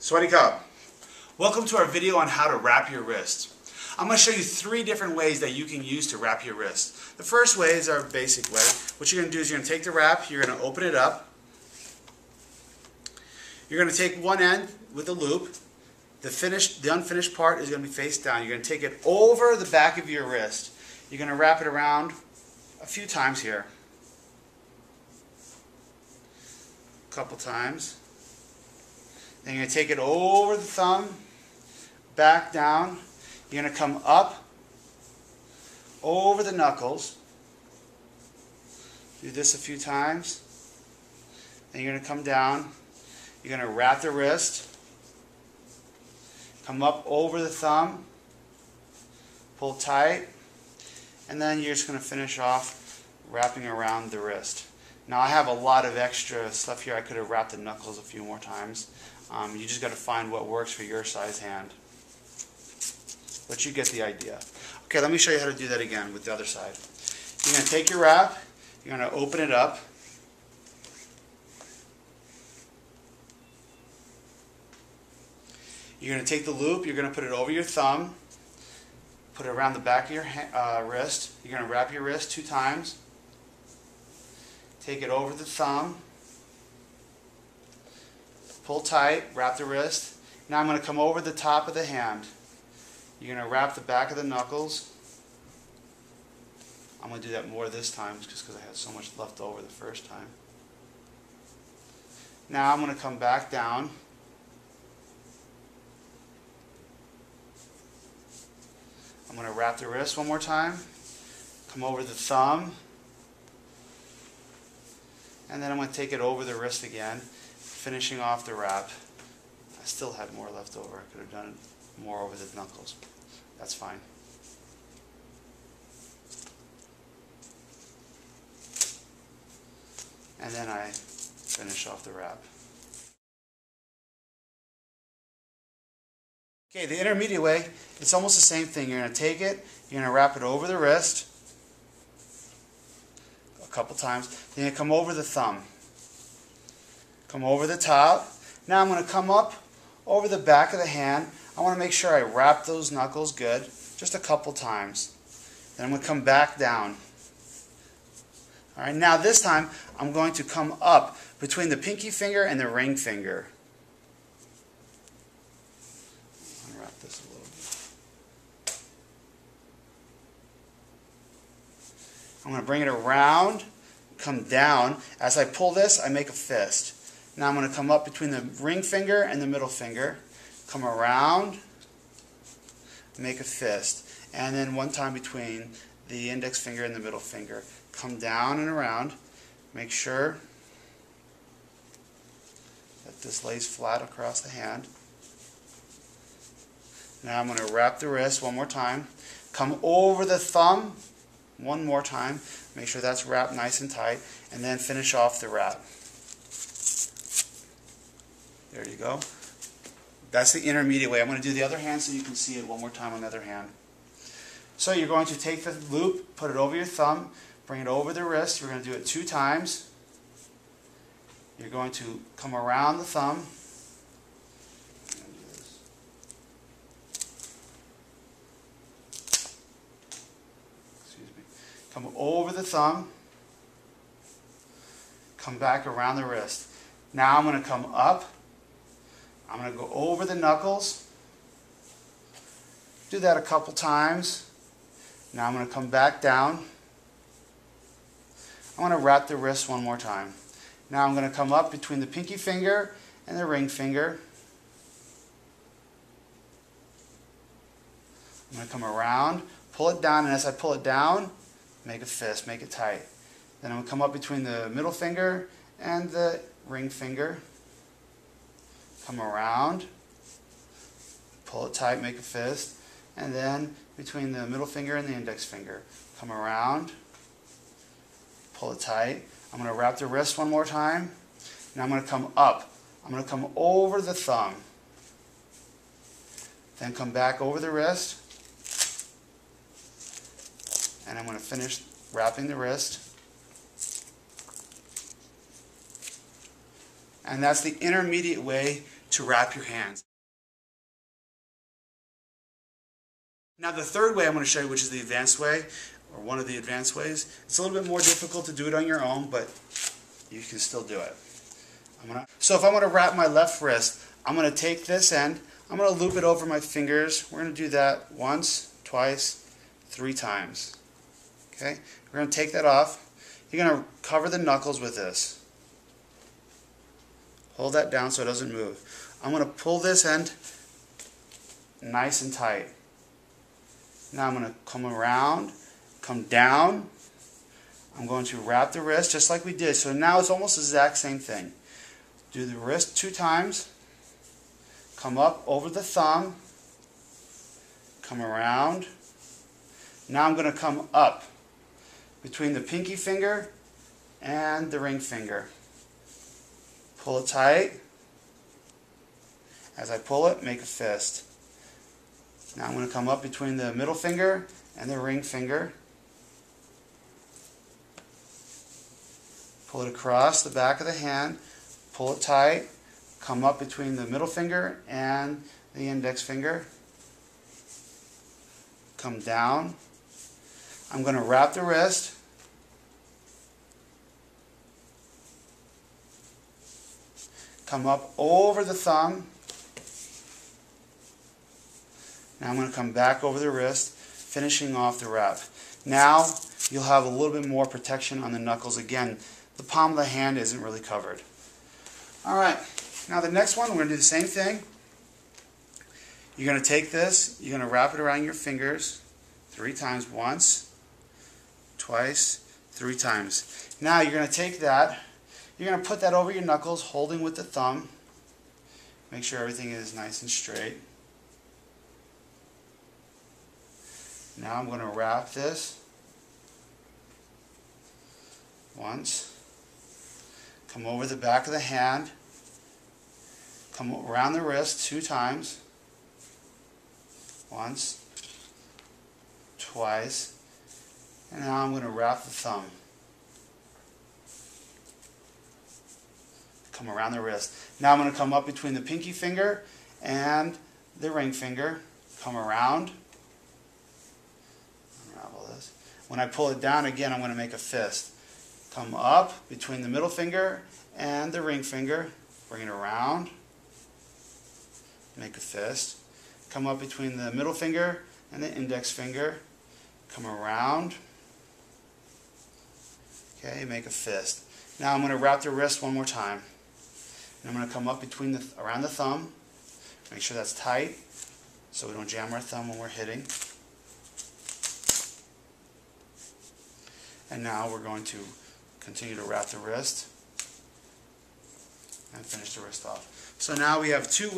Sweaty Cub, welcome to our video on how to wrap your wrist. I'm going to show you 3 different ways that you can use to wrap your wrist. The first way is our basic way. What you're going to do is you're going to take the wrap, you're going to open it up. You're going to take one end with a loop. The unfinished part is going to be face down. You're going to take it over the back of your wrist. You're going to wrap it around a few times here. A couple times. Then you're going to take it over the thumb, back down. You're going to come up over the knuckles. Do this a few times. Then you're going to come down. You're going to wrap the wrist. Come up over the thumb. Pull tight. And then you're just going to finish off wrapping around the wrist. Now I have a lot of extra stuff here. I could have wrapped the knuckles a few more times. You just got to find what works for your size hand. But you get the idea. Okay, let me show you how to do that again with the other side. You're going to take your wrap. You're going to open it up. You're going to take the loop. You're going to put it over your thumb. Put it around the back of your wrist. You're going to wrap your wrist 2 times. Take it over the thumb. Pull tight, wrap the wrist. Now I'm going to come over the top of the hand. You're going to wrap the back of the knuckles. I'm going to do that more this time just because I had so much left over the first time. Now I'm going to come back down. I'm going to wrap the wrist one more time. Come over the thumb. And then I'm going to take it over the wrist again, finishing off the wrap. I still had more left over. I could have done more over the knuckles. That's fine. And then I finish off the wrap. Okay, the intermediate way, it's almost the same thing. You're going to take it, you're going to wrap it over the wrist a couple times. Then you're going to come over the thumb. Come over the top. Now I'm going to come up over the back of the hand. I want to make sure I wrap those knuckles good, just a couple times. Then I'm going to come back down. Alright, now this time I'm going to come up between the pinky finger and the ring finger. Unwrap this a little bit. I'm going to bring it around, come down. As I pull this, I make a fist. Now I'm going to come up between the ring finger and the middle finger, come around, make a fist, and then one time between the index finger and the middle finger. Come down and around, make sure that this lays flat across the hand. Now I'm going to wrap the wrist one more time, come over the thumb one more time, make sure that's wrapped nice and tight, and then finish off the wrap. There you go. That's the intermediate way. I'm going to do the other hand so you can see it one more time on the other hand. So you're going to take the loop, put it over your thumb, bring it over the wrist. We're going to do it 2 times. You're going to come around the thumb. Excuse me. Come over the thumb. Come back around the wrist. Now I'm going to come up. I'm going to go over the knuckles. Do that a couple times. Now I'm going to come back down. I want to wrap the wrist one more time. Now I'm going to come up between the pinky finger and the ring finger. I'm going to come around, pull it down, and as I pull it down, make a fist, make it tight. Then I'm going to come up between the middle finger and the ring finger. Come around, pull it tight, make a fist, and then between the middle finger and the index finger. Come around, pull it tight. I'm going to wrap the wrist one more time. Now I'm going to come up. I'm going to come over the thumb. Then come back over the wrist. And I'm going to finish wrapping the wrist. And that's the intermediate way to wrap your hands. Now the third way I'm going to show you, which is the advanced way, or one of the advanced ways. It's a little bit more difficult to do it on your own, but you can still do it. So if I'm going to wrap my left wrist, I'm going to take this end, I'm going to loop it over my fingers. We're going to do that once, twice, 3 times. Okay? We're going to take that off. You're going to cover the knuckles with this. Hold that down so it doesn't move. I'm going to pull this end nice and tight. Now I'm going to come around, come down. I'm going to wrap the wrist just like we did. So now it's almost the exact same thing. Do the wrist 2 times. Come up over the thumb. Come around. Now I'm going to come up between the pinky finger and the ring finger. Pull it tight. As I pull it, make a fist. Now I'm going to come up between the middle finger and the ring finger. Pull it across the back of the hand. Pull it tight. Come up between the middle finger and the index finger. Come down. I'm going to wrap the wrist. Come up over the thumb. Now I'm going to come back over the wrist, finishing off the wrap. Now you'll have a little bit more protection on the knuckles. Again, the palm of the hand isn't really covered. Alright, now the next one, we're going to do the same thing. You're going to take this, you're going to wrap it around your fingers 3 times. Once, twice, 3 times. Now you're going to take that, you're going to put that over your knuckles, holding with the thumb. Make sure everything is nice and straight. Now I'm going to wrap this once, come over the back of the hand, come around the wrist 2 times, once, twice, and now I'm going to wrap the thumb. Come around the wrist. Now I'm going to come up between the pinky finger and the ring finger, come around. When I pull it down again, I'm going to make a fist. Come up between the middle finger and the ring finger. Bring it around. Make a fist. Come up between the middle finger and the index finger. Come around. Okay, make a fist. Now I'm going to wrap the wrist one more time. And I'm going to come up between around the thumb. Make sure that's tight so we don't jam our thumb when we're hitting. And now we're going to continue to wrap the wrist and finish the wrist off. So now we have 3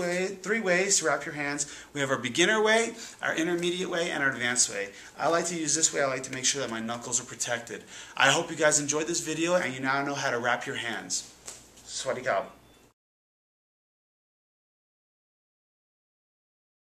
ways to wrap your hands. We have our beginner way, our intermediate way, and our advanced way. I like to use this way. I like to make sure that my knuckles are protected. I hope you guys enjoyed this video and you now know how to wrap your hands. Swadee khap.